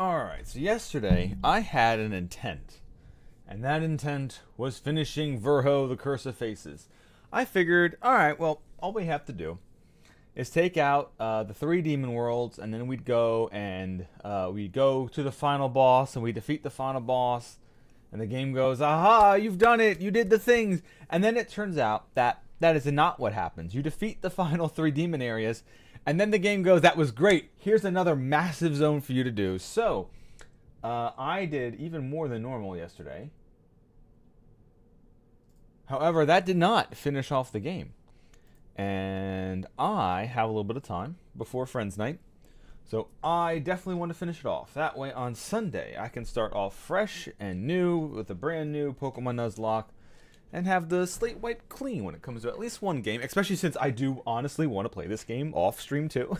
Alright, so yesterday I had an intent. And that intent was finishing Verho, the Curse of Faces. I figured, alright, well, all we have to do is take out the 3 demon worlds, and then we'd go and we'd go to the final boss, and we defeat the final boss, and the game goes, aha, you've done it, you did the things. And then it turns out that that is not what happens. You defeat the final 3 demon areas, and then the game goes, that was great, here's another massive zone for you to do. So, I did even more than normal yesterday. However, that did not finish off the game. And I have a little bit of time before Friends Night. So I definitely want to finish it off. That way on Sunday, I can start off fresh and new with a brand new Pokemon Nuzlocke. And have the slate wiped clean when it comes to at least one game. Especially since I do honestly want to play this game off stream too.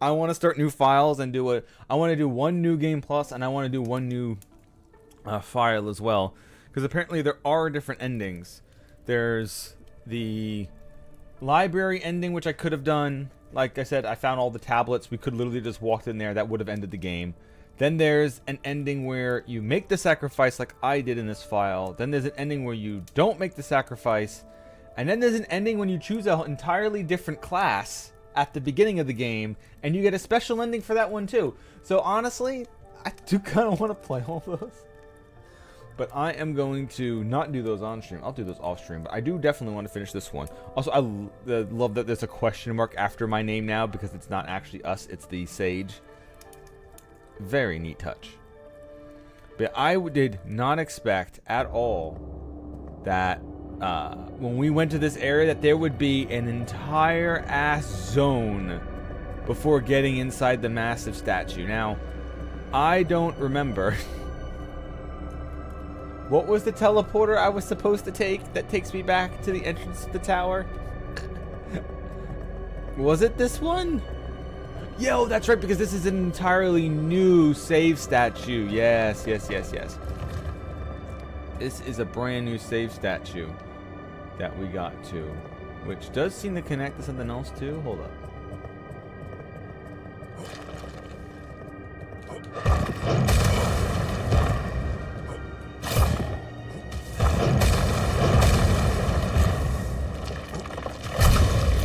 I want to start new files and I want to do 1 new game plus, and I want to do 1 new file as well. Because apparently there are different endings. There's the library ending, which I could have done. Like I said, I found all the tablets. We could literally just walked in there. That would have ended the game. Then there's an ending where you make the sacrifice like I did in this file. Then there's an ending where you don't make the sacrifice. And then there's an ending when you choose an entirely different class at the beginning of the game. And you get a special ending for that one too. So honestly, I do kind of want to play all those. But I am going to not do those on stream. I'll do those off stream. But I do definitely want to finish this one. Also, I love that there's a question mark after my name now, because it's not actually us, it's the Sage. Very neat touch. But I did not expect at all that when we went to this area that there would be an entire ass zone before getting inside the massive statue. Now, I don't remember what was the teleporter I was supposed to take that takes me back to the entrance to the tower? Was it this one? Yo, that's right, because this is an entirely new save statue. Yes. This is a brand new save statue that we got to, which does seem to connect to something else too. Hold up.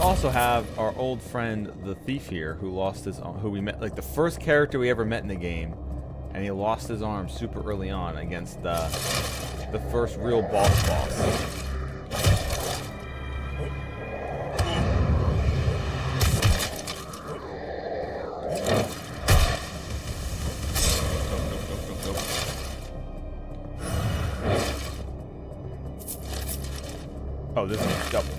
Also have our old friend the thief here, who lost his arm, who we met, like the first character we ever met in the game, and he lost his arm super early on against the first real boss. Oh, this is double.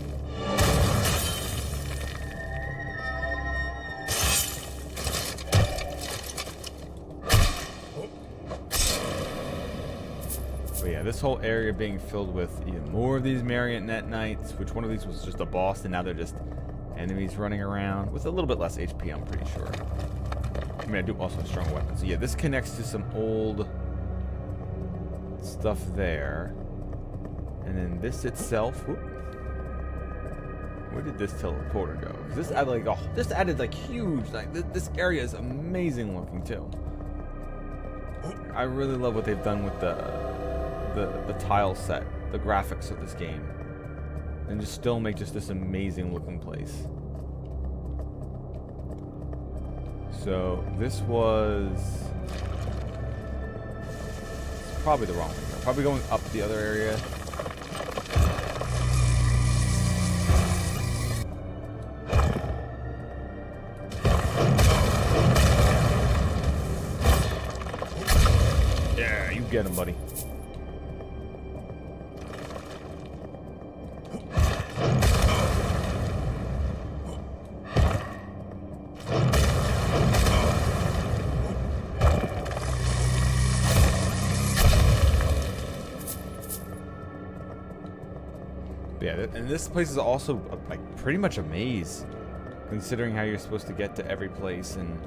But yeah, this whole area being filled with even more of these Marionette Knights, which one of these was just a boss, and now they're just enemies running around with a little bit less HP, I'm pretty sure. I mean, I do also have strong weapons. So yeah, this connects to some old stuff there. And then this itself, whoop, where did this teleporter go? Because this added like, oh, this added like huge, like this area is amazing looking too. I really love what they've done with the tile set, the graphics of this game, and just still make just this amazing looking place. So this was probably the wrong way. Probably going up the other area. Yeah, you get him, buddy. Yeah, and this place is also like pretty much a maze, considering how you're supposed to get to every place and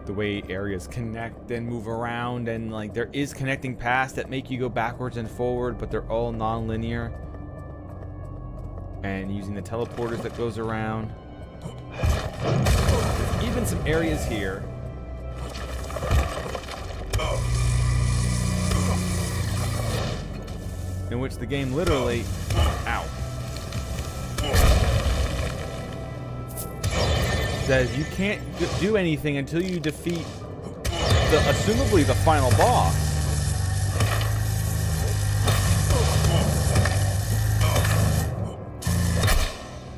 the way areas connect and move around, and like there is connecting paths that make you go backwards and forward, but they're all non-linear. And using the teleporters that goes around. There's even some areas here in which the game literally, ow, says you can't do anything until you defeat assumably the final boss.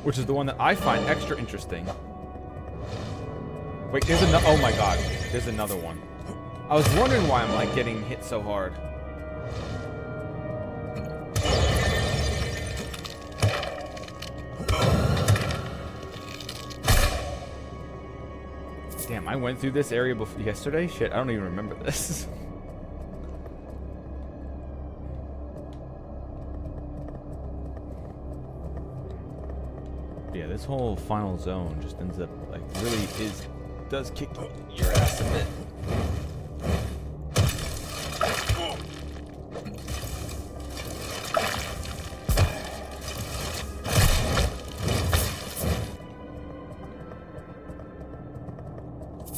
Which is the one that I find extra interesting. Wait, there's another. Oh my god, there's another one. I was wondering why I'm like getting hit so hard. Damn, I went through this area before yesterday? Shit, I don't even remember this. Yeah, this whole final zone just ends up like really does kick your ass a bit.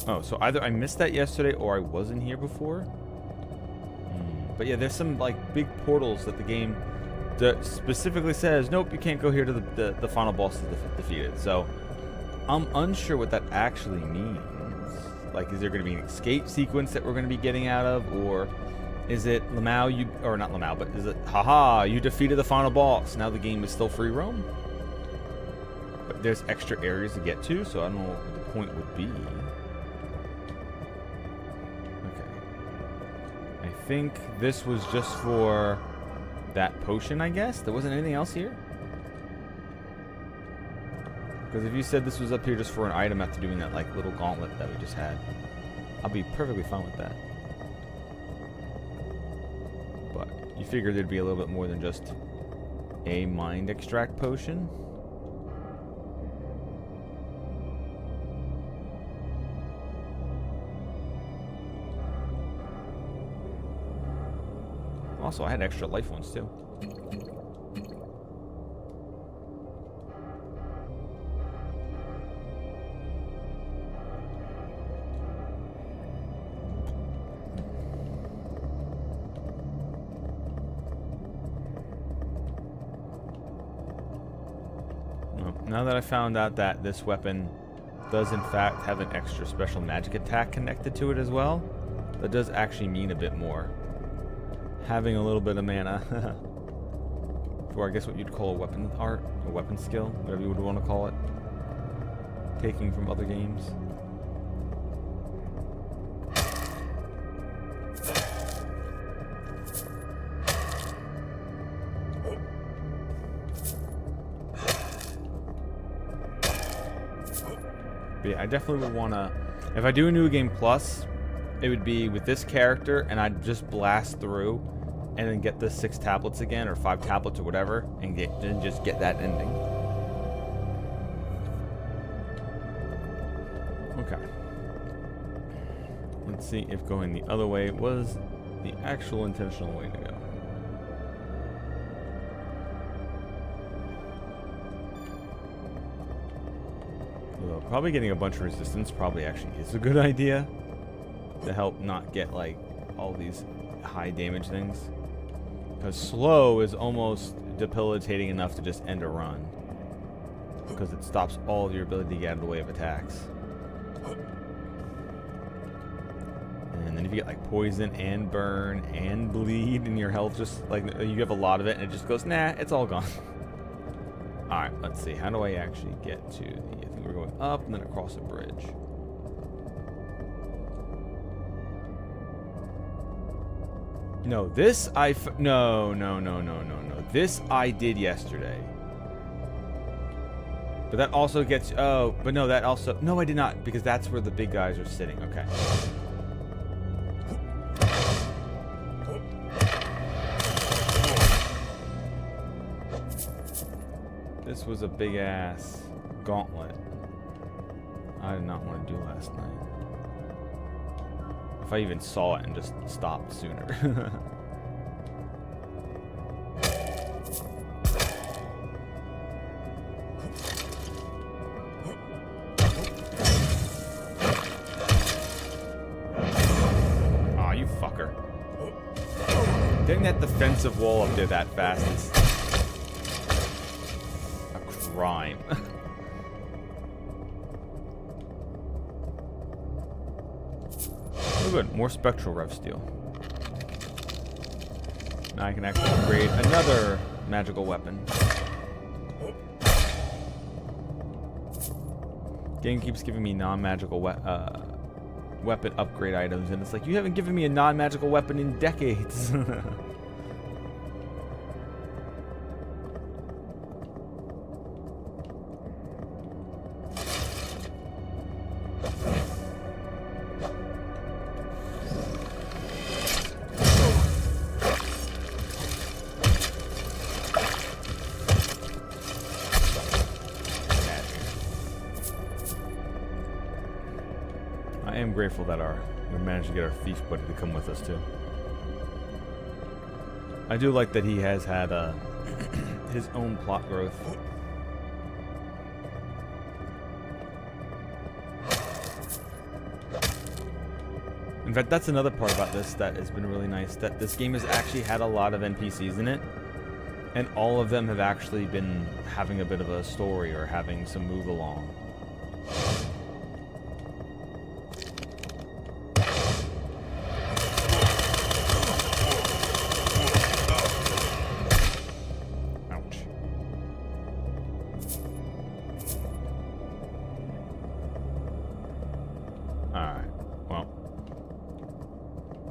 Oh, so either I missed that yesterday or I wasn't here before. But yeah, there's some like big portals that the game specifically says, nope, you can't go here to the final boss is defeated. So I'm unsure what that actually means. Like, is there going to be an escape sequence that we're going to be getting out of, or is it Lamau, or not Lamau, but is it, haha, you defeated the final boss, now the game is still free roam? But there's extra areas to get to, so I don't know what the point would be. Okay. I think this was just for that potion, I guess? There wasn't anything else here? Because if you said this was up here just for an item after doing that like little gauntlet that we just had, I'll be perfectly fine with that. But you figured there'd be a little bit more than just a mind extract potion. Also, I had extra life ones too. Now that I found out that this weapon does in fact have an extra special magic attack connected to it as well, that does actually mean a bit more. Having a little bit of mana for, I guess, what you'd call a weapon art, a weapon skill, whatever you would want to call it, taking from other games. But yeah, I definitely would want to, if I do a New Game Plus, it would be with this character, and I'd just blast through and then get the 6 tablets again, or 5 tablets or whatever, and just get that ending. Okay. Let's see if going the other way was the actual intentional way to go. Although probably getting a bunch of resistance probably actually is a good idea to help not get like all these high damage things. Because slow is almost debilitating enough to just end a run. Because it stops all of your ability to get out of the way of attacks. And then if you get like poison and burn and bleed and your health just like, you have a lot of it and it just goes, nah, it's all gone. Alright, let's see. How do I actually get to the, I think we're going up and then across a bridge. No, this no. This I did yesterday. But that also gets, oh, but no, that also, no, I did not, because that's where the big guys are sitting. Okay. This was a big ass gauntlet I did not want to do last night. If I even saw it and just stopped sooner. Aw, you fucker. Getting that defensive wall up there that fast is a crime. Oh good, more spectral rev steel. Now I can actually upgrade another magical weapon. Game keeps giving me non-magical weapon upgrade items, and it's like, you haven't given me a non-magical weapon in decades. I am grateful that we managed to get our thief buddy to come with us too. I do like that he has had his own plot growth. In fact, that's another part about this that has been really nice, that this game has actually had a lot of NPCs in it, and all of them have actually been having a bit of a story or having some move along. Alright, well,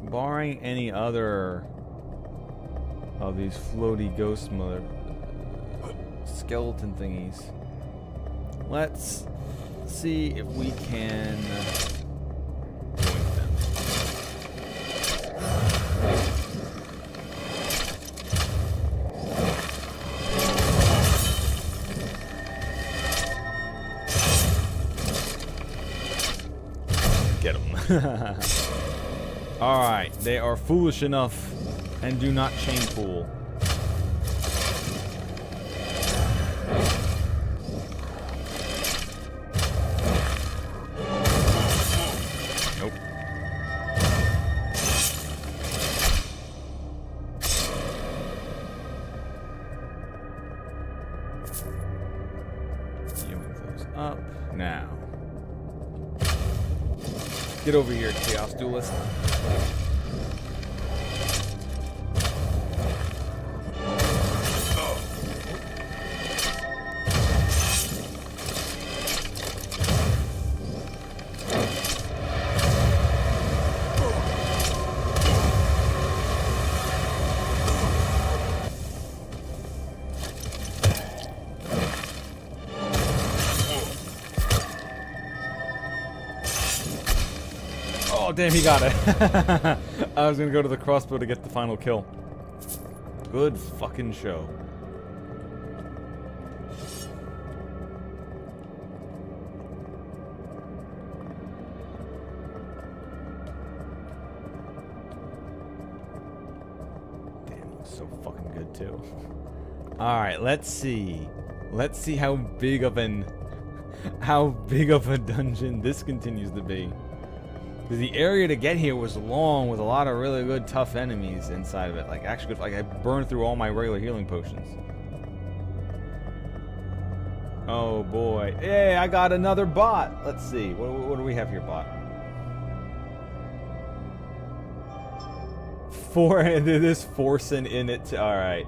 barring any other of these floaty ghost mother skeleton thingies, let's see if we can join them. Get them. Alright, they are foolish enough and do not chain pool. Nope. Healing those up now. Get over here, Chaos Duelist. Oh, damn, he got it. I was gonna go to the crossbow to get the final kill. Good fucking show. Damn, it was so fucking good too. Alright, let's see. Let's see how big of a dungeon this continues to be. Because the area to get here was long with a lot of really good tough enemies inside of it. Like, actually, like I burned through all my regular healing potions. Oh boy. Hey, I got another bot. Let's see. What do we have here, bot? This forcing in it. Alright.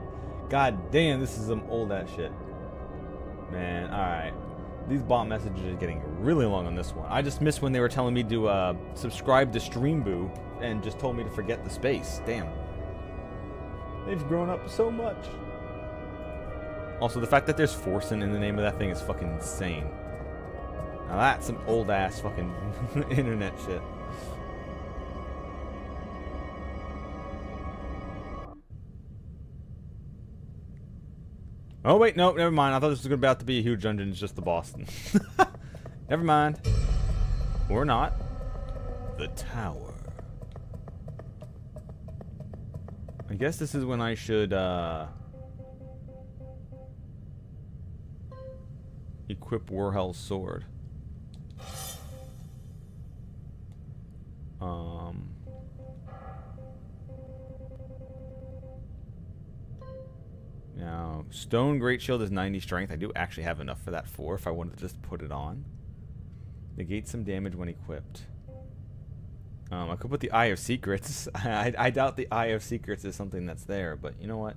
God damn, this is some old ass shit. Man, alright. These bot messages are getting really long on this one. I just missed when they were telling me to subscribe to Streamboo and just told me to forget the space. Damn. They've grown up so much. Also, the fact that there's forcing in the name of that thing is fucking insane. Now that's some old ass fucking internet shit. Oh wait, no, never mind. I thought this was about to be a huge dungeon. It's just the boss. Never mind. Or not. The tower. I guess this is when I should equip Warhel's sword. Stone Great Shield is 90 strength. I do actually have enough for that 4 if I wanted to just put it on. Negate some damage when equipped. I could put the Eye of Secrets. I doubt the Eye of Secrets is something that's there, but you know what?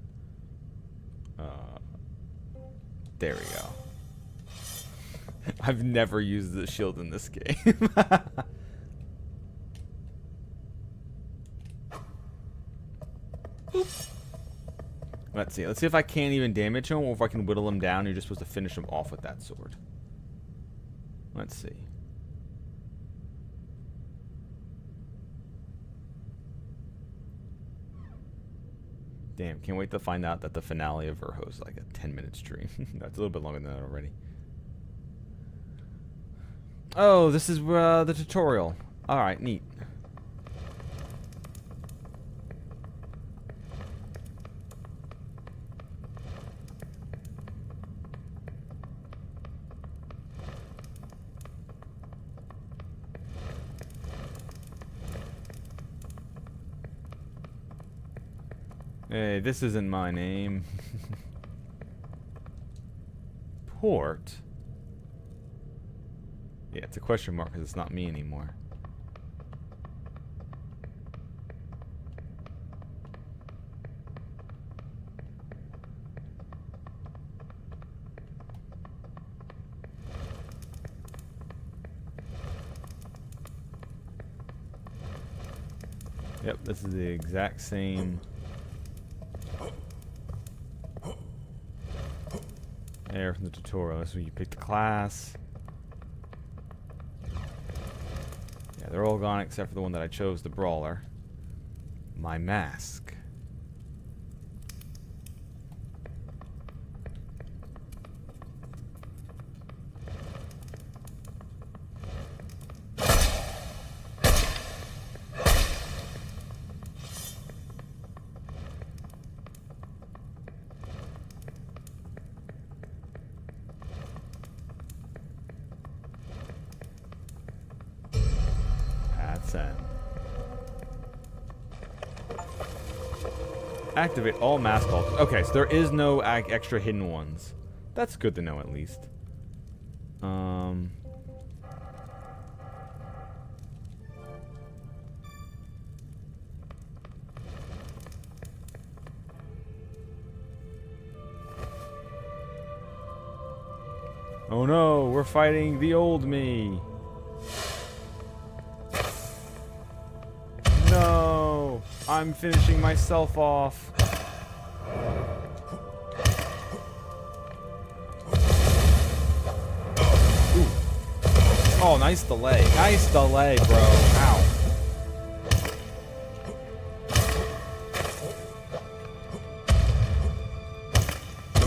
There we go. I've never used the shield in this game. Let's see. Let's see if I can't even damage him, or if I can whittle him down. You're just supposed to finish him off with that sword. Let's see. Damn, can't wait to find out that the finale of Verho is like a 10-minute stream. That's a little bit longer than that already. Oh, this is the tutorial. Alright, neat. Hey, this isn't my name. Port? Yeah, it's a question mark because it's not me anymore. Yep, this is the exact same. There from the tutorial. This is where you pick the class. Yeah, they're all gone except for the one that I chose, the brawler. My mask. Activate all mask altars. Okay, so there is no extra hidden ones. That's good to know at least. Oh no, we're fighting the old me. No, I'm finishing myself off. Ooh. Oh, nice delay. Nice delay, bro. Ow.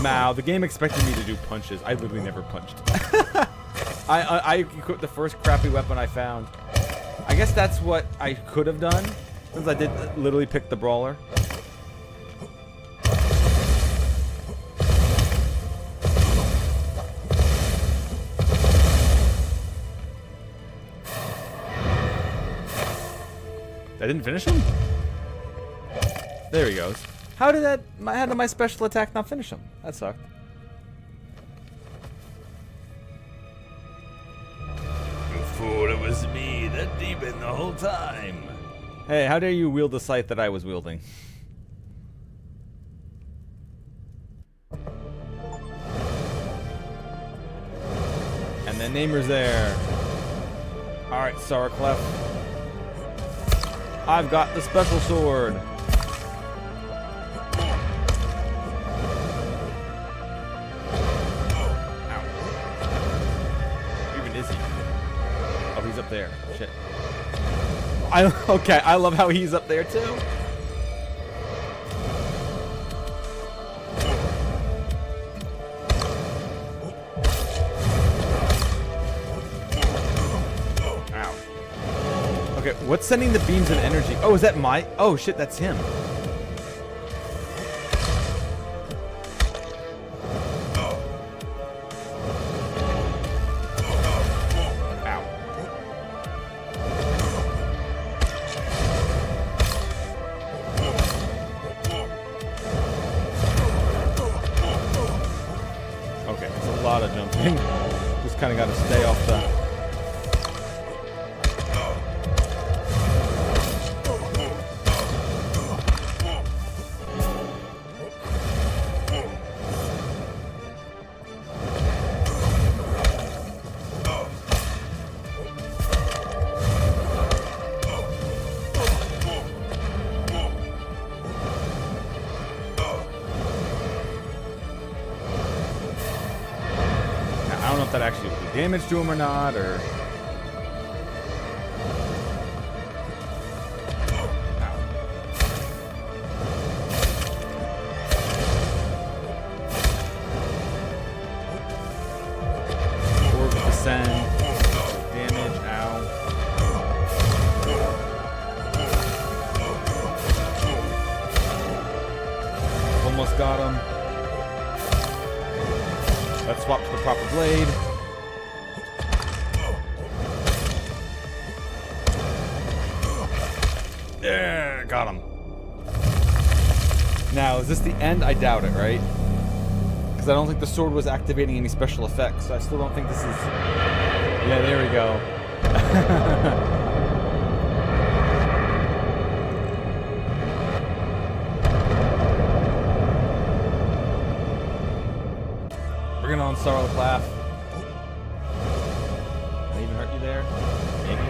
Wow, the game expected me to do punches. I literally never punched. I equipped the first crappy weapon I found. I guess that's what I could have done, since I did literally pick the brawler. I didn't finish him? There he goes. How did my special attack not finish him? That sucked. You fool, it was me, the demon, the whole time. Hey, how dare you wield the scythe that I was wielding? And then Namer's there. Alright, Saraclef. I've got the special sword. Up there. Shit. Okay, I love how he's up there too. Ow. Okay, what's sending the beams of energy? Oh, is that my... Oh shit, that's him. anything. Just kind of got to stay off the... I don't know if that actually would do damage to him or not, or... Orb of Descend. Damage, ow. Almost got him. Let's swap to the proper blade. Yeah, got him. Now, is this the end? I doubt it, right? Because I don't think the sword was activating any special effects, so I still don't think this is... Yeah, there we go. Bring it on, Sarlacc Laugh. Did I even hurt you there? Maybe.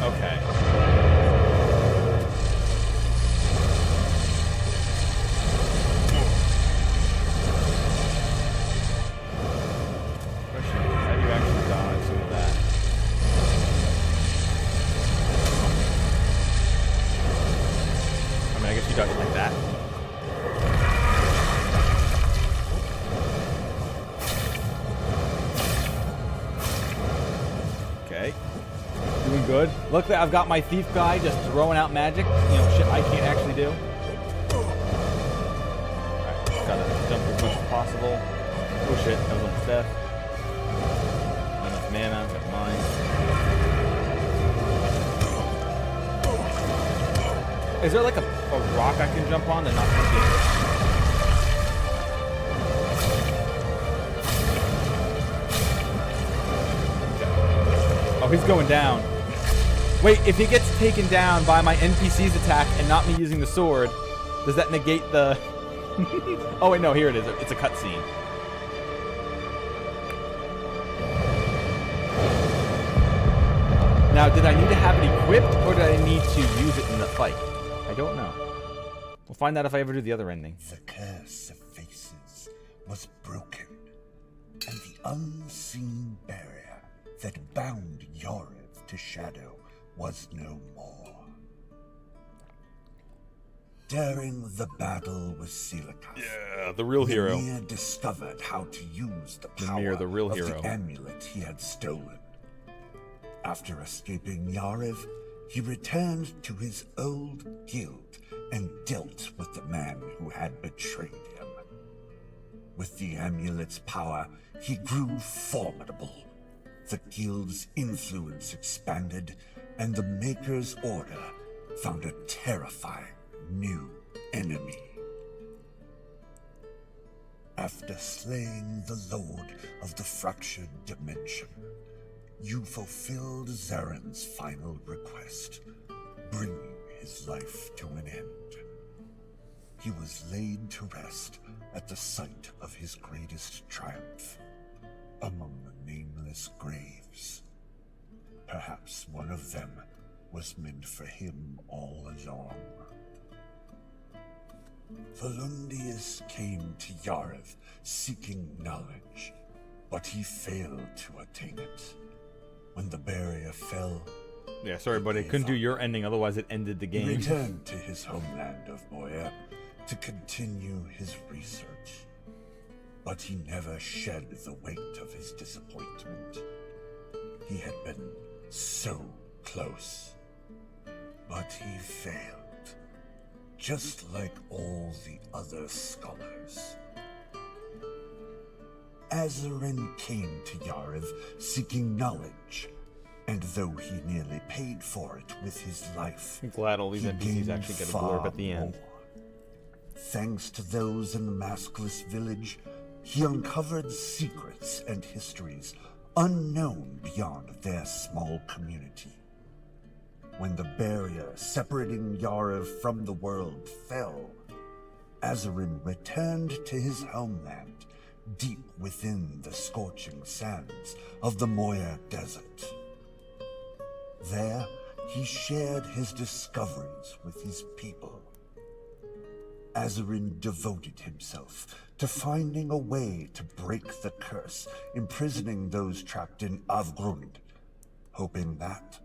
Okay. How do you actually dodge some of that? I mean, I guess you dodge it like that. Okay. Doing good. Luckily, I've got my thief guy just throwing out magic. You know, shit I can't actually do. Alright, just gotta jump as much as possible. Oh shit, that was almost death. Not enough mana, got mine. Is there like a rock I can jump on that not gonna get Oh, he's going down. Wait, if he gets taken down by my NPC's attack and not me using the sword, does that negate the... Oh, wait, no, here it is. It's a cutscene. Now, did I need to have it equipped, or did I need to use it in the fight? I don't know. We'll find out if I ever do the other ending. The curse of faces was broken, and the unseen barrier that bound Yoriv to Shadow was no more. During the battle with Silicath, Yeah, the real hero. Mimir discovered how to use the power Mimir, the real of hero. the amulet he had stolen. After escaping Yariv, he returned to his old guild and dealt with the man who had betrayed him. With the amulet's power, he grew formidable. The guild's influence expanded, and the Maker's Order found a terrifying new enemy. After slaying the Lord of the Fractured Dimension, you fulfilled Zaren's final request, bringing his life to an end. He was laid to rest at the site of his greatest triumph, among the nameless graves. Perhaps one of them was meant for him all along. Volundius came to Yariv seeking knowledge, but he failed to attain it. When the barrier fell... Yeah, sorry, buddy. I couldn't do your ending, otherwise it ended the he game. returned to his homeland of Boya to continue his research. But he never shed the weight of his disappointment. He had been so close, but he failed, just like all the other scholars. Azarin came to Yariv seeking knowledge, and though he nearly paid for it with his life, I'm glad all these he NPCs gained actually get a far blurb at the end. more. Thanks to those in the maskless village, he uncovered secrets and histories unknown beyond their small community. When the barrier separating Yariv from the world fell, Azarin returned to his homeland, deep within the scorching sands of the Moya Desert. There, he shared his discoveries with his people. Azarin devoted himself to finding a way to break the curse imprisoning those trapped in Avgrund, hoping that,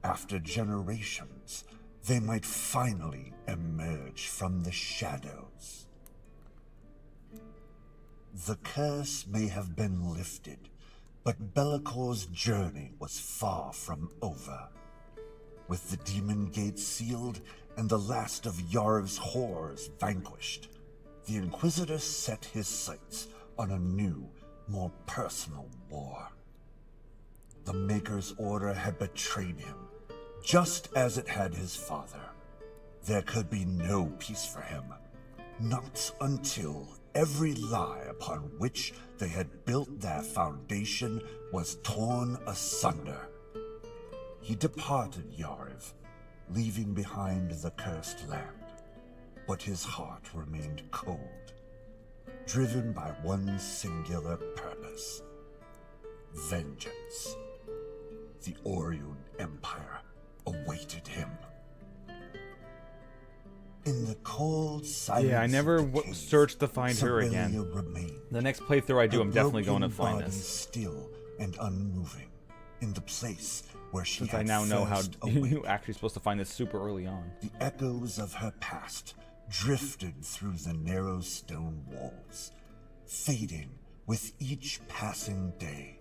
after generations, they might finally emerge from the shadows. The curse may have been lifted, but Bellacor's journey was far from over. With the demon gates sealed and the last of Yarv's horrors vanquished, the Inquisitor set his sights on a new, more personal war. The Maker's Order had betrayed him, just as it had his father. There could be no peace for him, not until every lie upon which they had built their foundation was torn asunder. He departed Yariv, leaving behind the cursed land, but his heart remained cold, driven by one singular purpose: vengeance. The Orion Empire awaited him. In the cold silence, Yeah, I never searched to find her again. Remained, The next playthrough I do, I'm definitely going to find body this. still and unmoving, in the place where she Since had I now know how first you're awakened. actually supposed to find this super early on. The echoes of her past drifted through the narrow stone walls, fading with each passing day,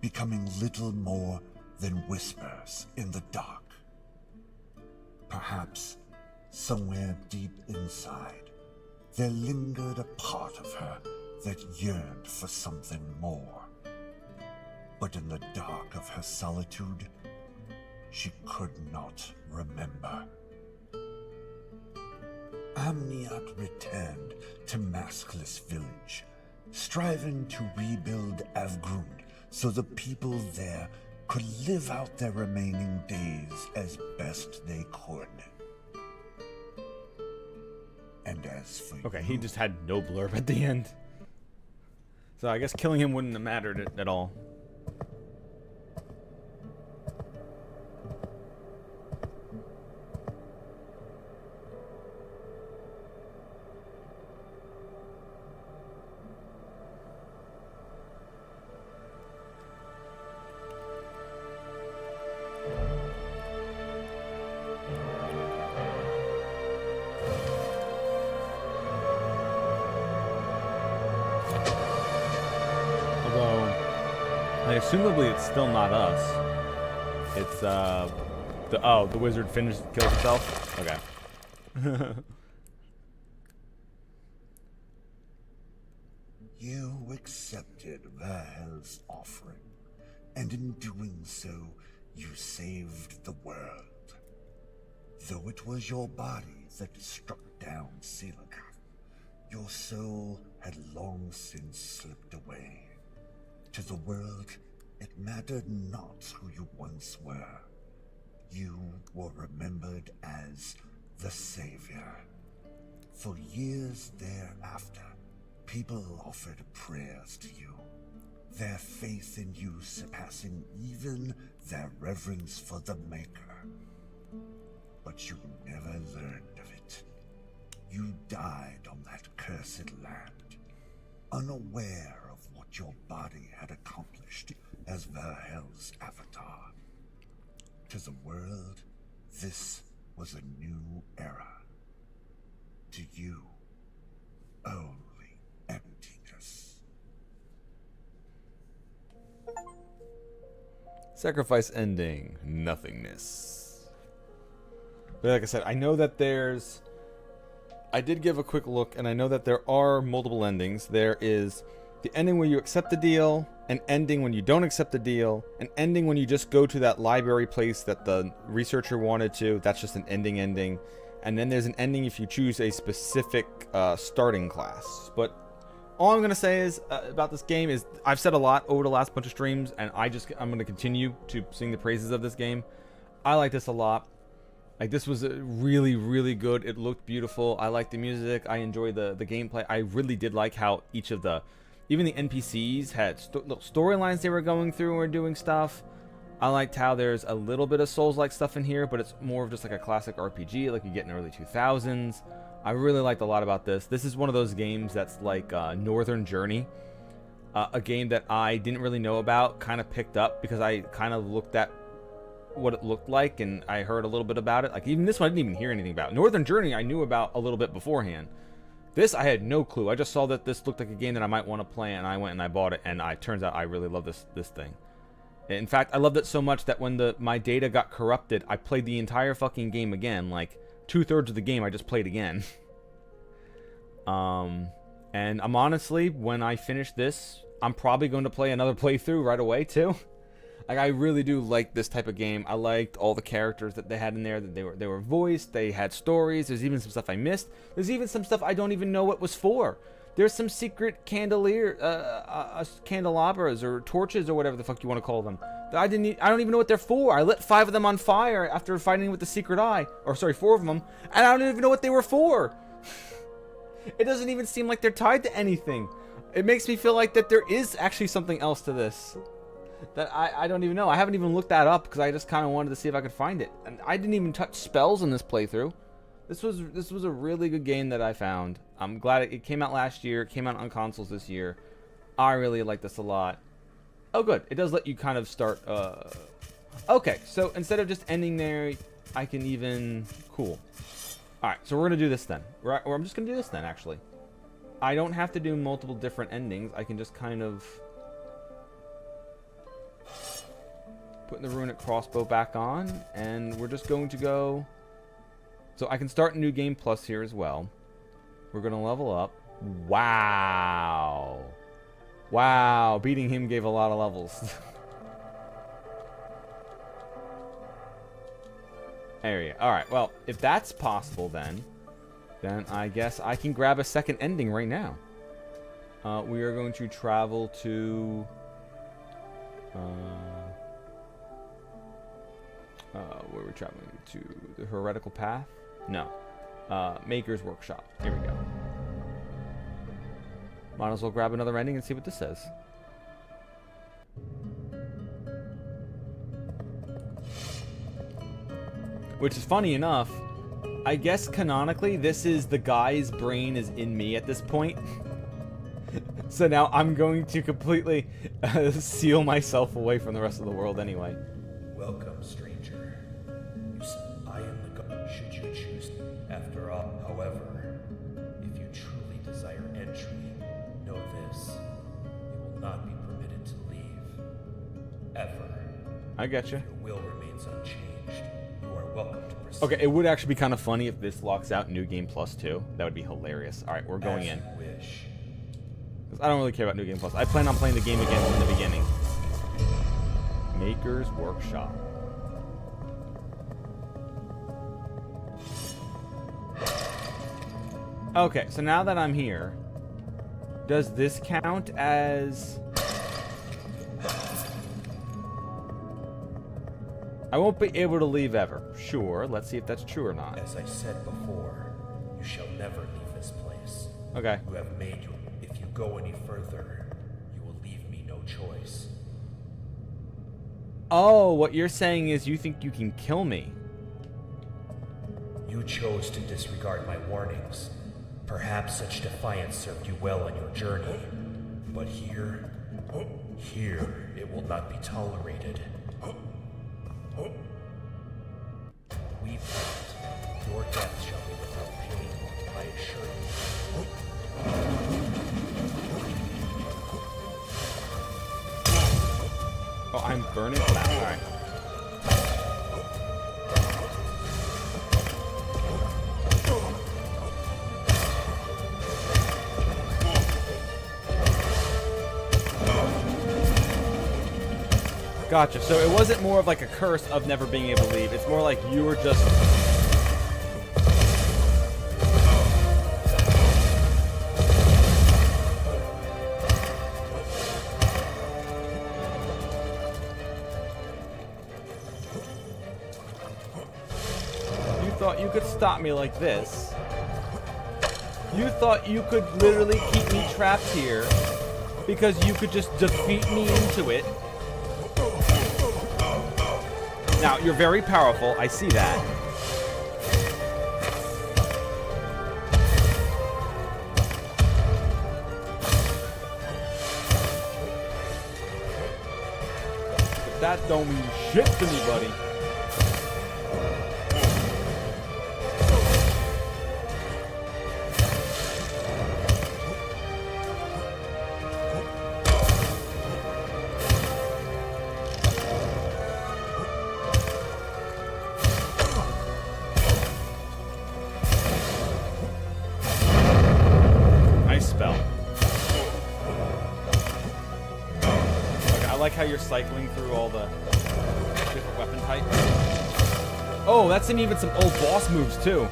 becoming little more than whispers in the dark. Perhaps, somewhere deep inside, there lingered a part of her that yearned for something more. But in the dark of her solitude, she could not remember. Amniat returned to Maskless Village, striving to rebuild Avgrund so the people there could live out their remaining days as best they could. And as for Okay, you, he just had no blurb at the end. So I guess killing him wouldn't have mattered at all. Assumably, it's still not us. It's the wizard kills himself. Okay. you accepted Vahel's offering, and in doing so, you saved the world. Though it was your body that struck down Selakan, your soul had long since slipped away. To the world, it mattered not who you once were. You were remembered as the Savior. For years thereafter, people offered prayers to you, their faith in you surpassing even their reverence for the Maker. But you never learned of it. You died on that cursed land, unaware of what your body had accomplished as Vahel's avatar. To the world, this was a new era. To you, only emptiness. Sacrifice ending, nothingness. But like I said, I know that I did give a quick look, and I know that there are multiple endings. There is the ending where you accept the deal, an ending when you don't accept the deal, an ending when you just go to that library place that the researcher wanted to. That's just an ending. And then there's an ending if you choose a specific starting class. But all I'm going to say is about this game is I've said a lot over the last bunch of streams, and I'm going to continue to sing the praises of this game. I like this a lot. Like, this was really, really good. It looked beautiful. I like the music. I enjoy the gameplay. I really did like how each of the, even the NPCs had little storylines they were going through and were doing stuff. I liked how there's a little bit of Souls-like stuff in here, but it's more of just like a classic RPG like you get in the early 2000s. I really liked a lot about this. This is one of those games that's like Northern Journey. A game that I didn't really know about, kind of picked up because I kind of looked at what it looked like and I heard a little bit about it. Like, even this one I didn't even hear anything about. Northern Journey I knew about a little bit beforehand. This I had no clue. I just saw that this looked like a game that I might want to play, and I went and I bought it, and turns out I really love this thing. In fact, I loved it so much that when my data got corrupted, I played the entire fucking game again. Like, 2/3 of the game I just played again. And I'm honestly, when I finish this, I'm probably going to play another playthrough right away too. Like, I really do like this type of game. I liked all the characters that they had in there, that they were voiced, they had stories. There's even some stuff I missed. There's even some stuff I don't even know what was for. There's some secret candelabras or torches or whatever the fuck you want to call them. That I don't even know what they're for. I lit 5 of them on fire after fighting with the secret eye. Or sorry, 4 of them. And I don't even know what they were for. It doesn't even seem like they're tied to anything. It makes me feel like that there is actually something else to this. That I don't even know. I haven't even looked that up because I just kind of wanted to see if I could find it. And I didn't even touch spells in this playthrough. This was a really good game that I found. I'm glad it came out last year. It came out on consoles this year. I really like this a lot. Oh, good. It does let you kind of start. Okay, so instead of just ending there, I can even. Cool. All right, so we're gonna do this then. Or I'm just gonna do this then. Actually, I don't have to do multiple different endings. I can just kind of. Putting the runic crossbow back on, and we're just going to go. So I can start New Game Plus here as well. We're going to level up. Wow. Wow, beating him gave a lot of levels. There you go. Alright, well, if that's possible then I guess I can grab a second ending right now. We are going to travel to... where are we traveling to? The Heretical Path? No. Maker's Workshop. Here we go. Might as well grab another ending and see what this says. Which is funny enough, I guess canonically this is the guy's brain is in me at this point. So now I'm going to completely seal myself away from the rest of the world anyway. Welcome, stranger. I am the god, should you choose. After all, however, if you truly desire entry, know this. You will not be permitted to leave. Ever. I getcha. If your will remains unchanged, you are welcome to proceed. Okay, it would actually be kind of funny if this locks out New Game Plus too. That would be hilarious. Alright, we're going in. As you wish. Because I don't really care about New Game Plus. I plan on playing the game again from the beginning. Maker's Workshop. Okay, so now that I'm here, does this count as... I won't be able to leave ever. Sure, let's see if that's true or not. As I said before, you shall never leave this place. Okay. You have made your... If you go any further, you will leave me no choice. Oh, what you're saying is you think you can kill me. You chose to disregard my warnings. Perhaps such defiance served you well on your journey. But here it will not be tolerated. We part. Your death shall be without pain, I assure you. Oh, I'm burning? Alright. Gotcha. So it wasn't more of like a curse of never being able to leave. It's more like you were just... You thought you could stop me like this. You thought you could literally keep me trapped here because you could just defeat me into it. Now, you're very powerful. I see that. But that don't mean shit to me, buddy. How you're cycling through all the different weapon types. Oh, that's even some old boss moves too.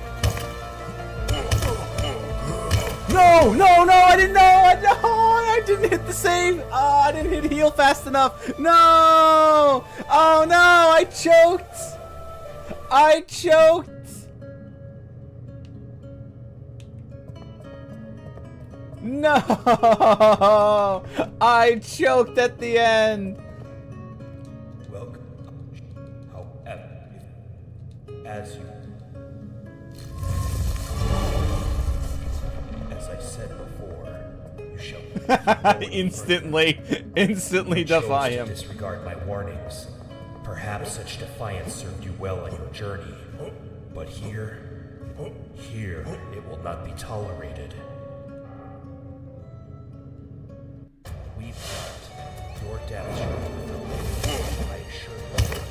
No, no, no! I didn't know. I didn't hit the save. Oh, I didn't hit heal fast enough. No! Oh no! I choked. I choked. No! I choked at the end! Welcome. However, as I said before, you shall instantly defy him. Disregard my warnings. Perhaps such defiance served you well on your journey, but here it will not be tolerated. We felt your death shall I assure you.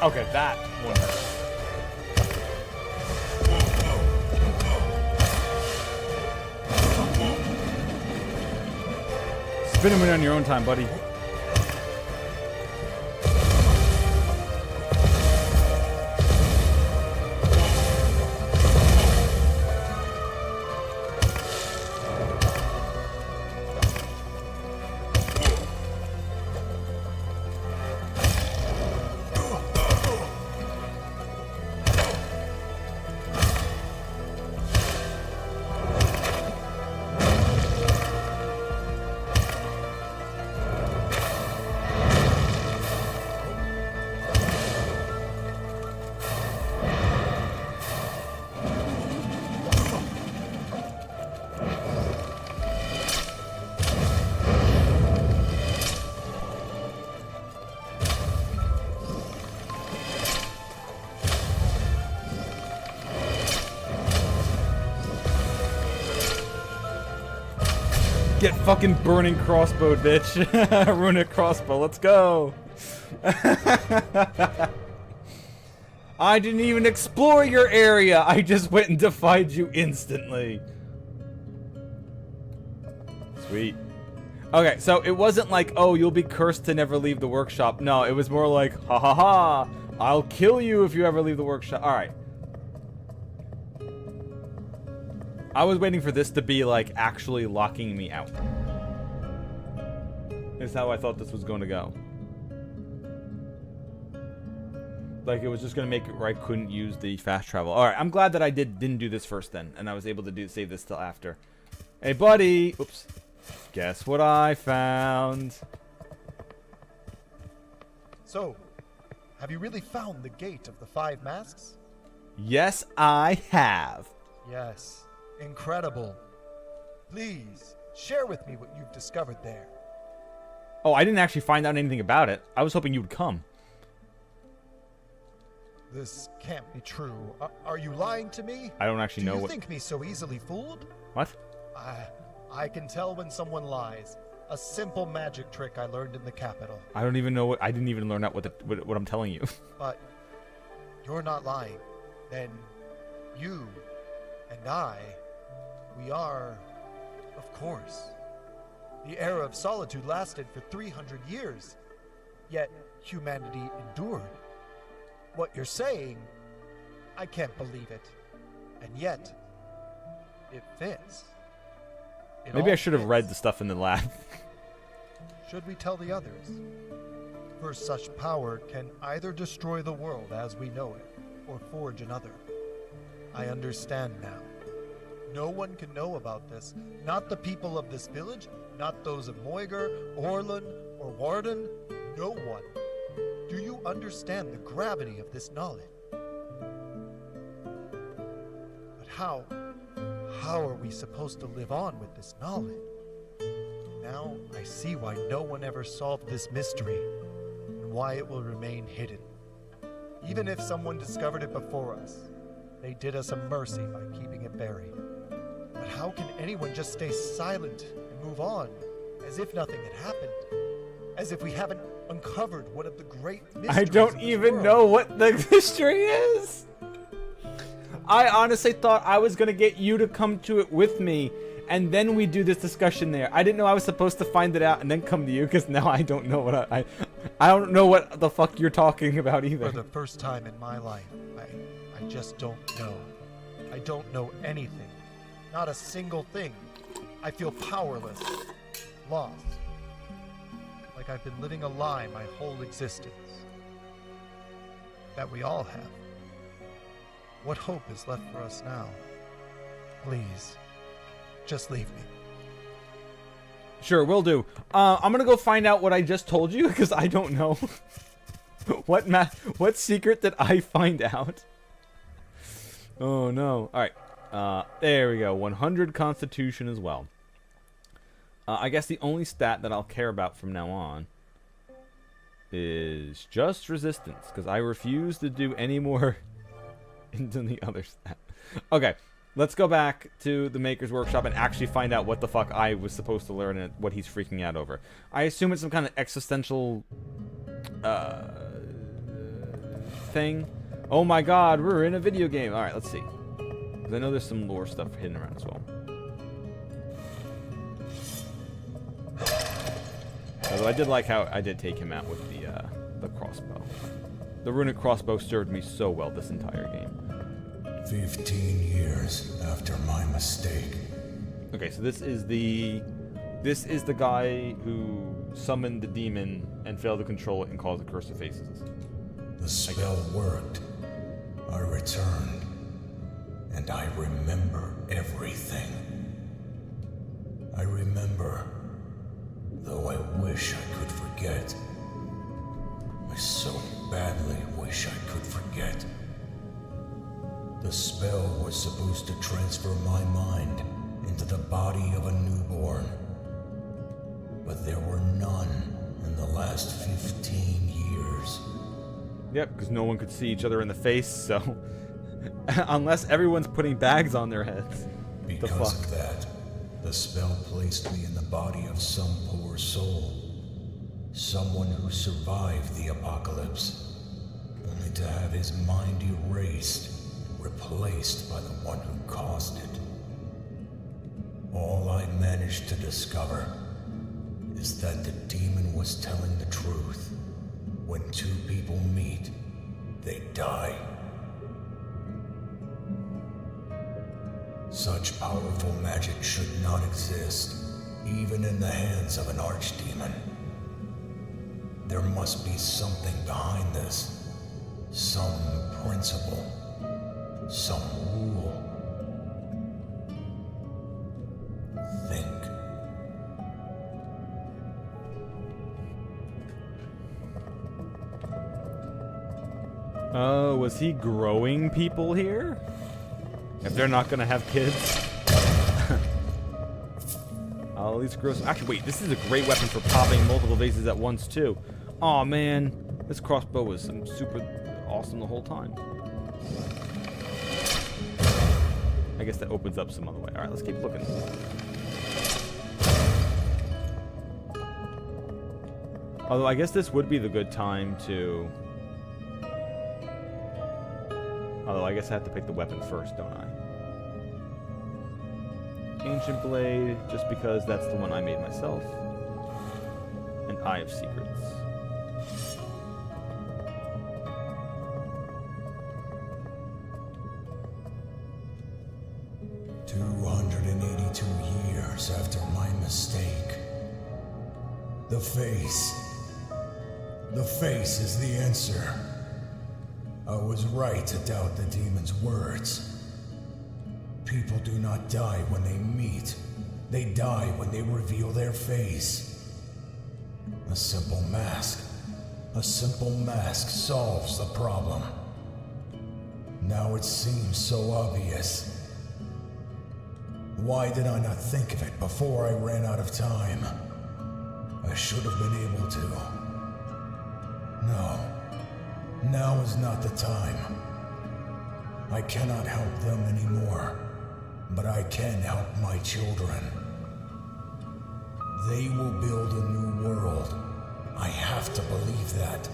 Okay, that one hurt. Spin him in on your own time, buddy. Get fucking burning crossbow, bitch. Runic crossbow, let's go. I didn't even explore your area. I just went and defied you instantly. Sweet. Okay, so it wasn't like, oh, you'll be cursed to never leave the workshop. No, it was more like, ha ha ha, I'll kill you if you ever leave the workshop. Alright. I was waiting for this to be like actually locking me out. is how I thought this was going to go. Like, it was just going to make it where I couldn't use the fast travel. Alright, I'm glad that I didn't do this first then, and I was able to save this till after. Hey, buddy! Oops. Guess what I found? So, have you really found the gate of the 5 masks? Yes, I have. Yes. Incredible. Please, share with me what you've discovered there. Oh, I didn't actually find out anything about it. I was hoping you would come. This can't be true. Are you lying to me? I don't actually know Do you what... think me so easily fooled? What? I can tell when someone lies. A simple magic trick I learned in the capital. I don't even know what... I didn't even learn out what I'm telling you. But you're not lying. Then you and I, we are, of course. The era of solitude lasted for 300 years, yet humanity endured. What you're saying, I can't believe it. And yet, it fits. Maybe I should have read the stuff in the lab. Should we tell the others? For such power can either destroy the world as we know it, or forge another. I understand now. No one can know about this. Not the people of this village, not those of Moiger, Orlin, or Warden. No one. Do you understand the gravity of this knowledge? But how? How are we supposed to live on with this knowledge? Now I see why no one ever solved this mystery, and why it will remain hidden. Even if someone discovered it before us, they did us a mercy by keeping it buried. But how can anyone just stay silent and move on, as if nothing had happened? As if we haven't uncovered one of the great mysteries I don't of this even world? know what the mystery is. I honestly thought I was going to get you to come to it with me, and then we do this discussion there. I didn't know I was supposed to find it out and then come to you, because now I don't know what I don't know what the fuck you're talking about either. For the first time in my life, I just don't know. I don't know anything. Not a single thing. I feel powerless. Lost. Like I've been living a lie my whole existence. That we all have. What hope is left for us now? Please, just leave me. Sure, will do. I'm gonna go find out what I just told you, because I don't know. What secret did I find out? Oh no. Alright. There we go. 100 Constitution as well. I guess the only stat that I'll care about from now on is just resistance, because I refuse to do any more into the other stat. Okay, let's go back to the Maker's Workshop and actually find out what the fuck I was supposed to learn and what he's freaking out over. I assume it's some kind of existential thing. Oh my god, we're in a video game. Alright, let's see. 'Cause I know there's some lore stuff hidden around as well. Although I did like how I did take him out with the crossbow. The runic crossbow served me so well this entire game. 15 years after my mistake. Okay, so this is the guy who summoned the demon and failed to control it and caused the curse of faces. The spell worked. I returned. And I remember everything. I remember, though I wish I could forget. I so badly wish I could forget. The spell was supposed to transfer my mind into the body of a newborn. But there were none in the last 15 years. Yep, because no one could see each other in the face, so... Unless everyone's putting bags on their heads. Because of that, the spell placed me in the body of some poor soul. Someone who survived the apocalypse, only to have his mind erased, replaced by the one who caused it. All I managed to discover is that the demon was telling the truth. When two people meet, they die. Such powerful magic should not exist, even in the hands of an archdemon. There must be something behind this. Some principle. Some rule. Think. Oh, was he growing people here? If they're not gonna have kids? I'll at least grow some. Actually, wait, this is a great weapon for popping multiple vases at once, too. Aw, man. This crossbow was super awesome the whole time. I guess that opens up some other way. Alright, let's keep looking. Although, I guess this would be the good time to... Although, I guess I have to pick the weapon first, don't I? Ancient Blade, just because that's the one I made myself. And Eye of Secrets. Years after my mistake. The face. The face is the answer. I was right to doubt the demon's words. People do not die when they meet. They die when they reveal their face. A simple mask. A simple mask solves the problem. Now it seems so obvious. Why did I not think of it before I ran out of time? I should have been able to. No. Now is not the time. I cannot help them anymore, but I can help my children. They will build a new world. I have to believe that.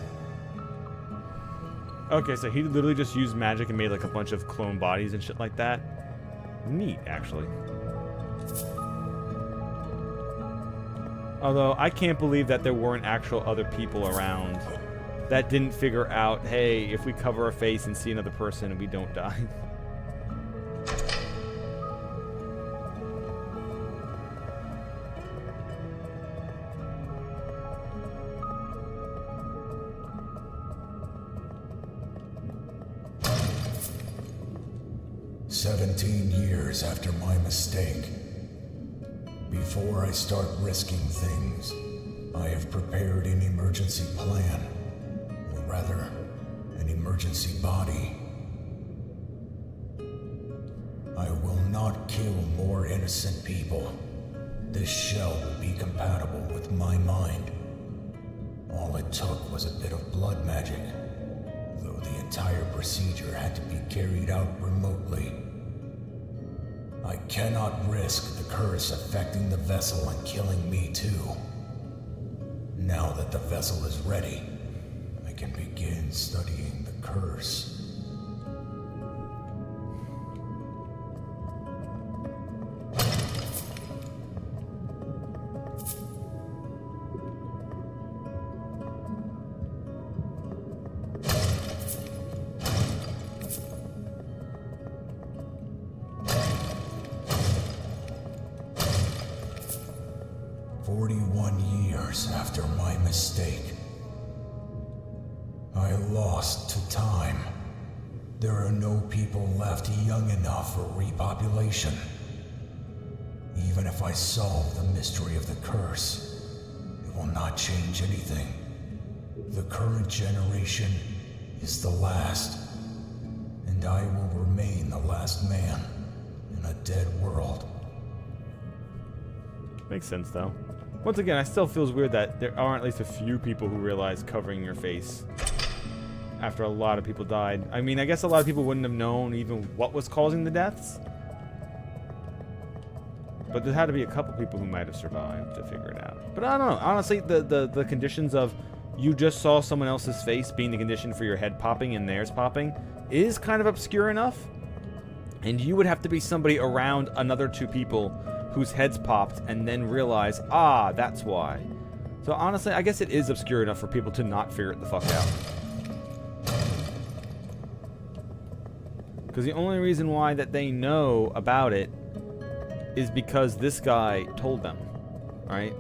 Okay, so he literally just used magic and made like a bunch of clone bodies and shit like that. Neat, actually. Although, I can't believe that there weren't actual other people around that didn't figure out, hey, if we cover our face and see another person, we don't die. Years after my mistake. Before I start risking things, I have prepared an emergency plan. Or rather, an emergency body. I will not kill more innocent people. This shell will be compatible with my mind. All it took was a bit of blood magic, though the entire procedure had to be carried out remotely. I cannot risk the curse affecting the vessel and killing me too. Now that the vessel is ready, I can begin studying the curse. After my mistake, I lost to time. There are no people left young enough for repopulation. Even if I solve the mystery of the curse, it will not change anything. The current generation is the last, and I will remain the last man in a dead world. Makes sense, though. Once again, it still feels weird that there aren't at least a few people who realize covering your face after a lot of people died. I mean, I guess a lot of people wouldn't have known even what was causing the deaths. But there had to be a couple people who might have survived to figure it out. But I don't know. Honestly, the conditions of you just saw someone else's face being the condition for your head popping and theirs popping is kind of obscure enough. And you would have to be somebody around another two people whose heads popped and then realize, ah, that's why. So honestly, I guess it is obscure enough for people to not figure it the fuck out. Because the only reason why that they know about it is because this guy told them, right?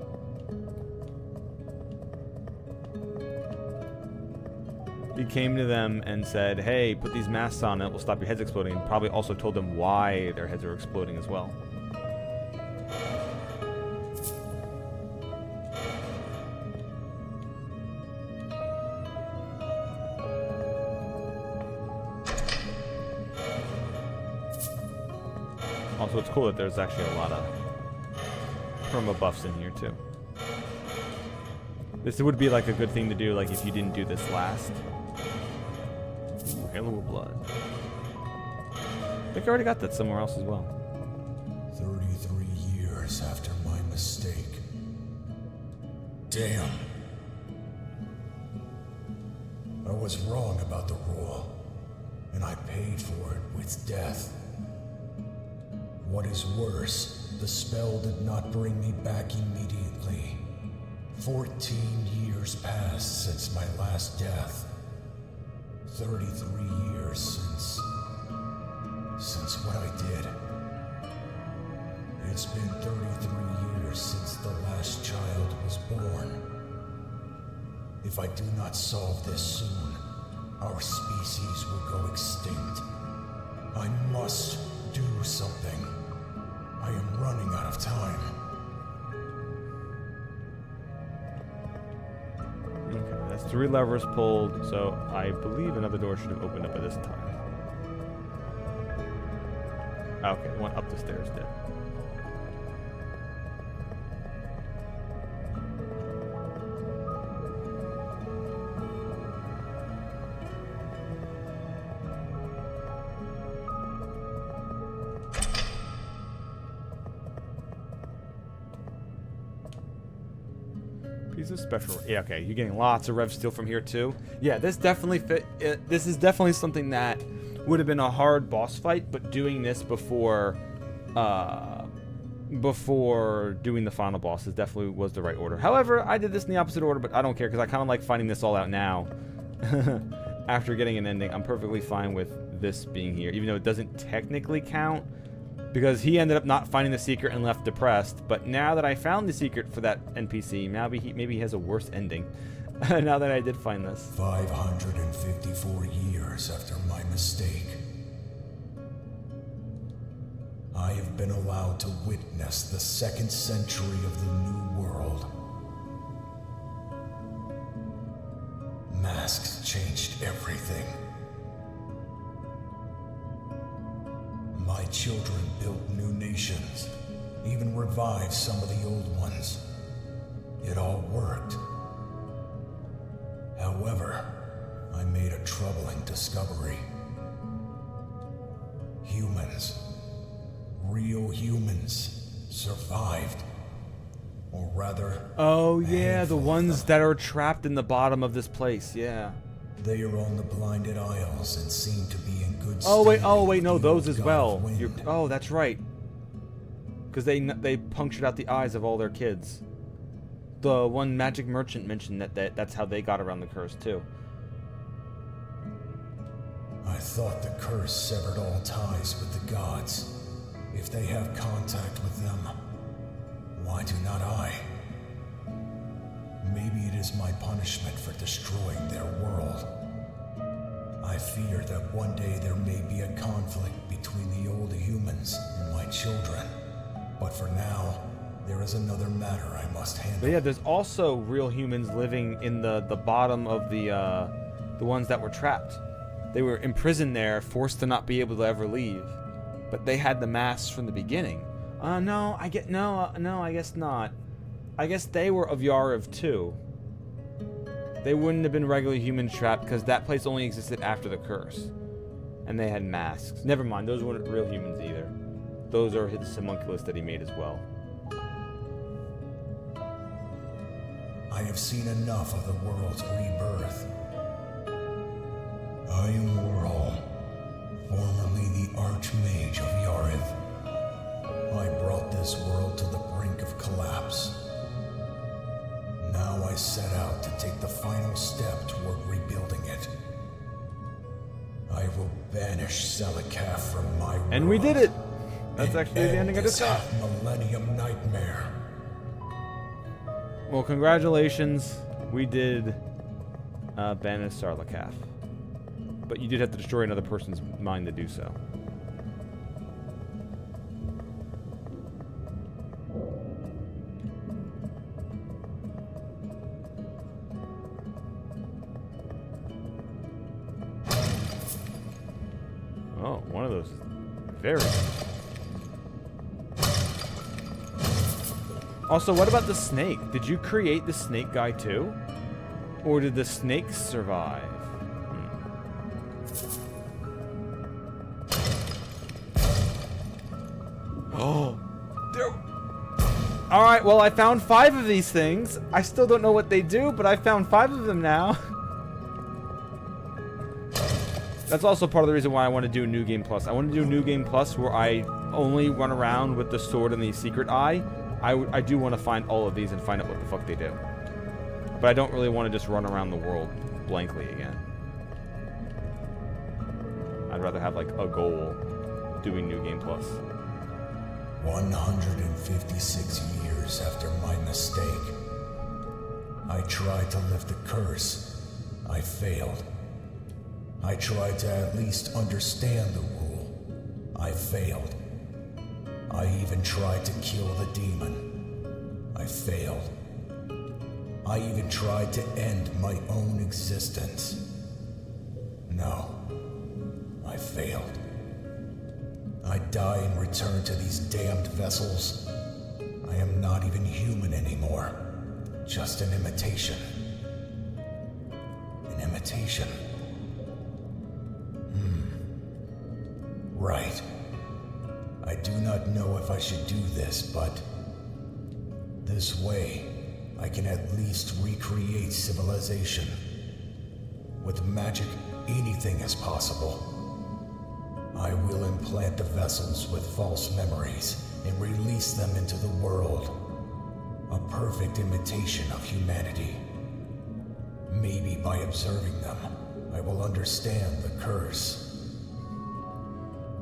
He came to them and said, hey, put these masks on, it will stop your heads exploding, and probably also told them why their heads are exploding as well. Also, it's cool that there's actually a lot of perma buffs in here, too. This would be like a good thing to do, like if you didn't do this last. Ooh, Halo of Blood. I think I already got that somewhere else as well. 33 years after my mistake. Damn. I was wrong about the rule, and I paid for it with death. What is worse, the spell did not bring me back immediately. 14 years passed since my last death. 33 years since what I did. It's been 33 years since the last child was born. If I do not solve this soon, our species will go extinct. I must do something. I am running out of time. Okay, that's 3 levers pulled, so I believe another door should have opened up at this time. Okay, one up the stairs did. Piece of special. Yeah, okay. You're getting lots of rev steel from here too. Yeah, this definitely fit. This is definitely something that would have been a hard boss fight, but doing this before doing the final boss definitely was the right order. However, I did this in the opposite order, but I don't care because I kind of like finding this all out now. After getting an ending, I'm perfectly fine with this being here, even though it doesn't technically count. Because he ended up not finding the secret and left depressed. But now that I found the secret for that NPC, maybe he has a worse ending. Now that I did find this. 554 years after my mistake. I have been allowed to witness the 2nd century of the New World. Masks changed everything. My children built new nations, even revived some of the old ones. It all worked. However, I made a troubling discovery. Humans, real humans, survived. Or rather... Oh yeah, the ones that are trapped in the bottom of this place, yeah. They are on the blinded isles and seem to be in good Oh standing wait, no, with the those old as god well. of wind. Oh, that's right. Because they punctured out the eyes of all their kids. The one magic merchant mentioned that's how they got around the curse too. I thought the curse severed all ties with the gods. If they have contact with them, why do not I? Maybe it is my punishment for destroying their world. I fear that one day there may be a conflict between the old humans and my children. But for now, there is another matter I must handle. But yeah, there's also real humans living in the bottom of the ones that were trapped. They were imprisoned there, forced to not be able to ever leave. But they had the masks from the beginning. No, I guess not. I guess they were of Yariv too. They wouldn't have been regular humans trapped because that place only existed after the curse. And they had masks. Never mind, those weren't real humans either. Those are his homunculus that he made as well. I have seen enough of the world's rebirth. I am Whirl, formerly the Archmage of Yariv. I brought this world to the brink of collapse. Now I set out to take the final step toward rebuilding it. I will banish Selikath from my world. And we did it! That's actually the ending of this this game. half-millennium nightmare. Well, congratulations. We did Banish Sarlacc. But you did have to destroy another person's mind to do so. Oh, one of those is very... Also, what about the snake? Did you create the snake guy too? Or did the snakes survive? Oh, there. All right. Well, I found 5 of these things. I still don't know what they do, but I found 5 of them now. That's also part of the reason why I want to do New Game Plus. I want to do New Game Plus where I only run around with the sword and the secret eye. I do want to find all of these and find out what the fuck they do. But I don't really want to just run around the world blankly again. I'd rather have like a goal doing New Game Plus. 156 years after my mistake, I tried to lift the curse. I failed. I tried to at least understand the rule. I failed. I even tried to kill the demon. I failed. I even tried to end my own existence. No, I failed. I die and return to these damned vessels. I am not even human anymore. Just an imitation. An imitation. Right. I do not know if I should do this, but this way, I can at least recreate civilization. With magic, anything is possible. I will implant the vessels with false memories and release them into the world. A perfect imitation of humanity. Maybe by observing them, I will understand the curse.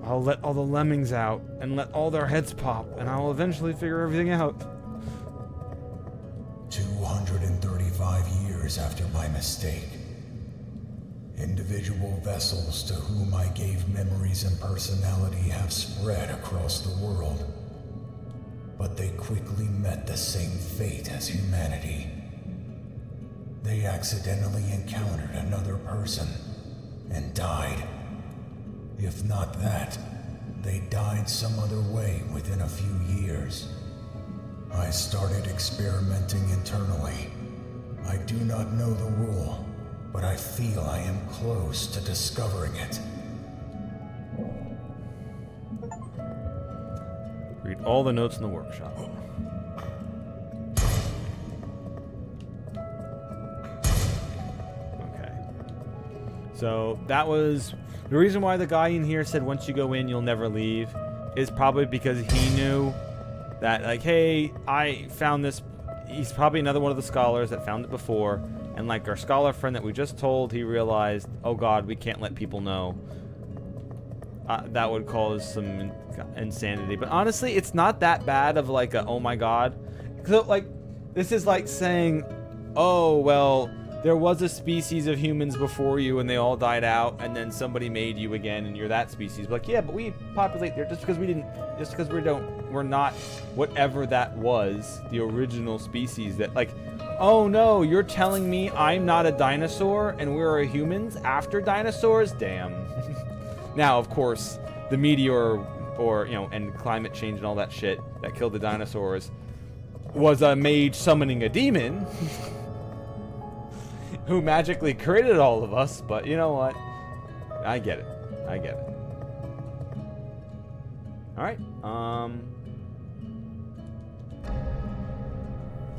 I'll let all the lemmings out and let all their heads pop, and I'll eventually figure everything out. 235 years after my mistake. Individual vessels to whom I gave memories and personality have spread across the world. But they quickly met the same fate as humanity. They accidentally encountered another person and died. If not that, they died some other way within a few years. I started experimenting internally. I do not know the rule, but I feel I am close to discovering it. Read all the notes in the workshop. Okay. So that was the reason why the guy in here said once you go in, you'll never leave, is probably because he knew that, like, hey, I found this. He's probably another one of the scholars that found it before. And like our scholar friend that we just told, he realized, oh God, we can't let people know. That would cause some insanity. But honestly, it's not that bad of like a, oh my God. So like, this is like saying, oh, well, there was a species of humans before you and they all died out and then somebody made you again and you're that species. Like, yeah, but we populate there just because we're not whatever that was, the original species that like, oh no, you're telling me I'm not a dinosaur and we're humans after dinosaurs? Damn. Now, of course, the meteor or, you know, and climate change and all that shit that killed the dinosaurs was a mage summoning a demon who magically created all of us, but you know what? I get it. I get it. All right.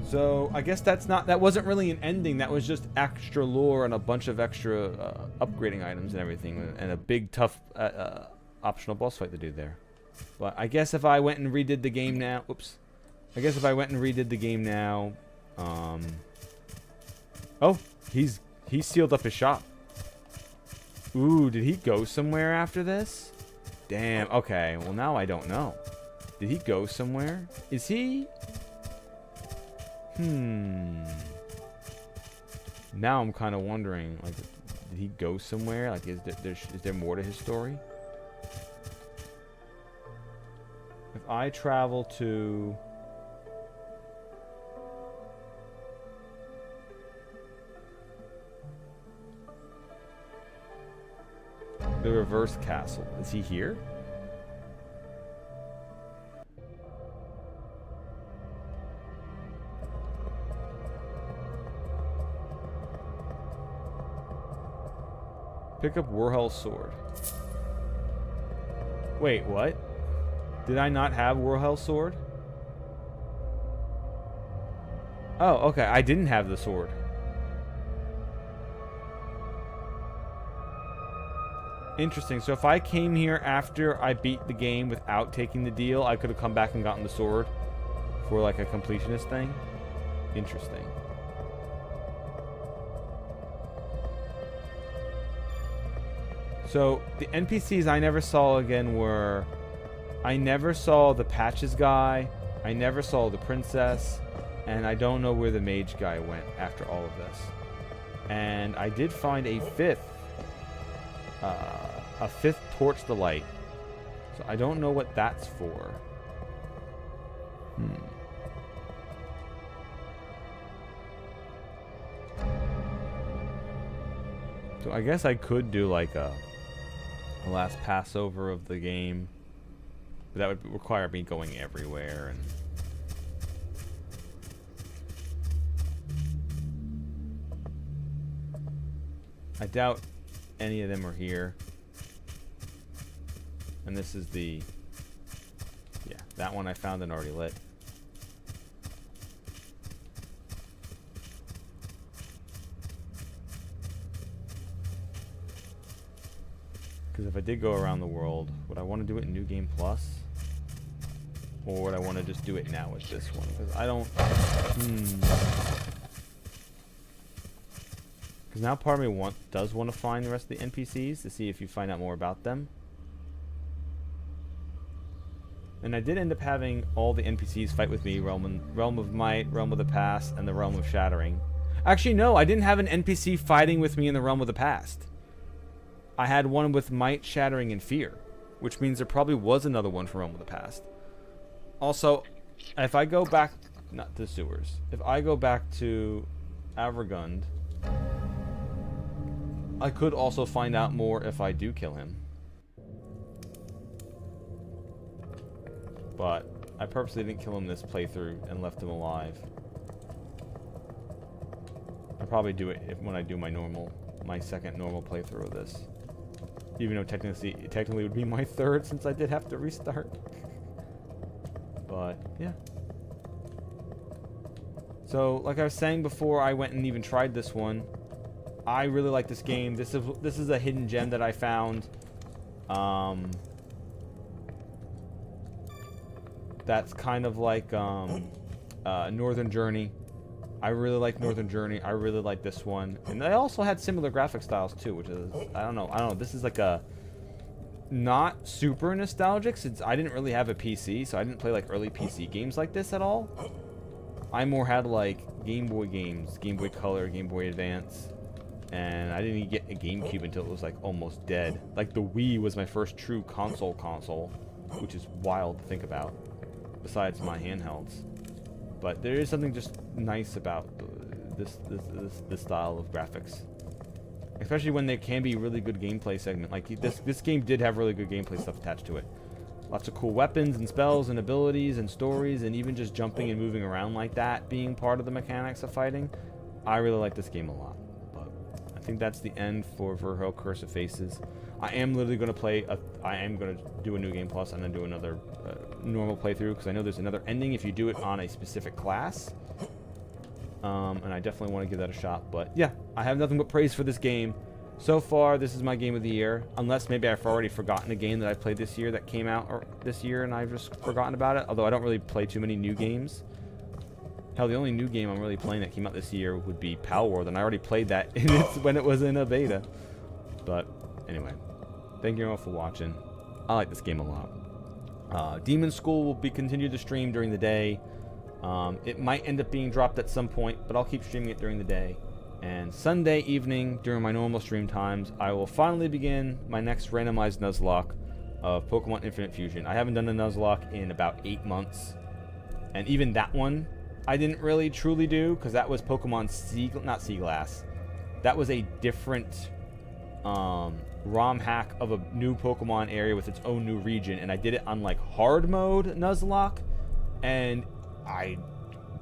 So I guess that wasn't really an ending. That was just extra lore and a bunch of extra upgrading items and everything, and a big tough optional boss fight to do there. But I guess if I went and redid the game now, oops. I guess if I went and redid the game now, oh, he's sealed up his shop. Ooh, did he go somewhere after this? Damn. Okay. Well, now I don't know. Did he go somewhere? Is he? Now I'm kind of wondering, like, did he go somewhere? Like, is there more to his story? If I travel to... the reverse castle. Is he here? Pick up Warhel's sword. Wait, what? Did I not have Warhel's sword? Oh, okay. I didn't have the sword. Interesting. So if I came here after I beat the game without taking the deal, I could have come back and gotten the sword for like a completionist thing. Interesting. So the NPCs I never saw again were... I never saw the Patches guy, I never saw the princess, and I don't know where the mage guy went after all of this. And I did find a fifth torch the light. So I don't know what that's for. So I guess I could do like a last Passover of the game. But that would require me going everywhere and... I doubt any of them are here. And this is the... yeah, that one I found and already lit. Because if I did go around the world, would I want to do it in New Game Plus? Or would I want to just do it now with this one? Because I don't... Because now part of me does want to find the rest of the NPCs to see if you find out more about them. And I did end up having all the NPCs fight with me. Realm of Might, Realm of the Past, and the Realm of Shattering. Actually, no, I didn't have an NPC fighting with me in the Realm of the Past. I had one with Might, Shattering, and Fear. Which means there probably was another one from Realm of the Past. Also, if I go back... not to the sewers. If I go back to Avergund, I could also find out more if I do kill him. But I purposely didn't kill him this playthrough and left him alive. I'll probably do it when I do my second normal playthrough of this. Even though technically it would be my third since I did have to restart. But yeah. So like I was saying before I went and even tried this one, I really like this game. This is a hidden gem that I found. That's kind of like Northern Journey. I really like Northern Journey. I really like this one. And they also had similar graphic styles too, which is I don't know. This is like a not super nostalgic since I didn't really have a PC, so I didn't play like early PC games like this at all. I more had like Game Boy games, Game Boy Color, Game Boy Advance. And I didn't even get a GameCube until it was like almost dead. Like the Wii was my first true console, which is wild to think about, besides my handhelds. But there is something just nice about this style of graphics, especially when there can be really good gameplay segment. Like this game did have really good gameplay stuff attached to it. Lots of cool weapons and spells and abilities and stories, and even just jumping and moving around like that being part of the mechanics of fighting. I really like this game a lot. I think that's the end for Verho Curse of Faces. I am literally going to play... I am going to do a New Game Plus and then do another normal playthrough, because I know there's another ending if you do it on a specific class. And I definitely want to give that a shot. But yeah, I have nothing but praise for this game. So far, this is my game of the year. Unless maybe I've already forgotten a game that I played this year that came out this year and I've just forgotten about it. Although I don't really play too many new games. Hell, the only new game I'm really playing that came out this year would be Pal World, and I already played that when it was in a beta. But anyway, thank you all for watching. I like this game a lot. Demon School will be continued to stream during the day. It might end up being dropped at some point, but I'll keep streaming it during the day. And Sunday evening, during my normal stream times, I will finally begin my next randomized Nuzlocke of Pokemon Infinite Fusion. I haven't done a Nuzlocke in about 8 months. And even that one, I didn't really truly do, because that was Pokemon not Sea Glass. That was a different ROM hack of a new Pokemon area with its own new region. And I did it on like hard mode Nuzlocke. And I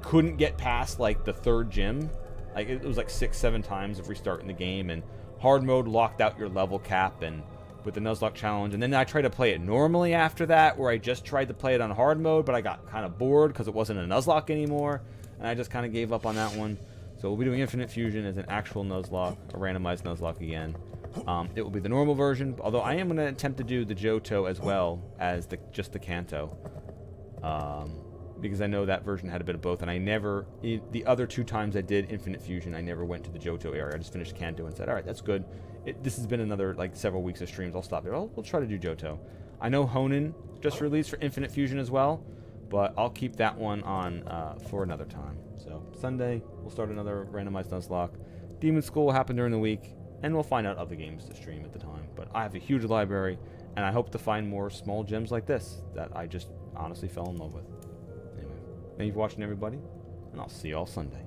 couldn't get past like the 3rd gym. Like it was like 6-7 times of restarting the game, and hard mode locked out your level cap and with the Nuzlocke challenge. And then I tried to play it normally after that, where I just tried to play it on hard mode, but I got kind of bored because it wasn't a Nuzlocke anymore, and I just kind of gave up on that one. So we'll be doing Infinite Fusion as an actual Nuzlocke, a randomized Nuzlocke again. It will be the normal version, although I am going to attempt to do the Johto as well as just the Kanto. Because I know that version had a bit of both, and I never, the other 2 times I did Infinite Fusion, I never went to the Johto area. I just finished Kanto and said, alright, that's good. This has been another, like, several weeks of streams. I'll stop there. We'll try to do Johto. I know Hoenn just released for Infinite Fusion as well, but I'll keep that one on for another time. So, Sunday, we'll start another randomized Nuzlocke. Demon School will happen during the week, and we'll find out other games to stream at the time. But I have a huge library, and I hope to find more small gems like this that I just honestly fell in love with. Thank you for watching, everybody, and I'll see you all Sunday.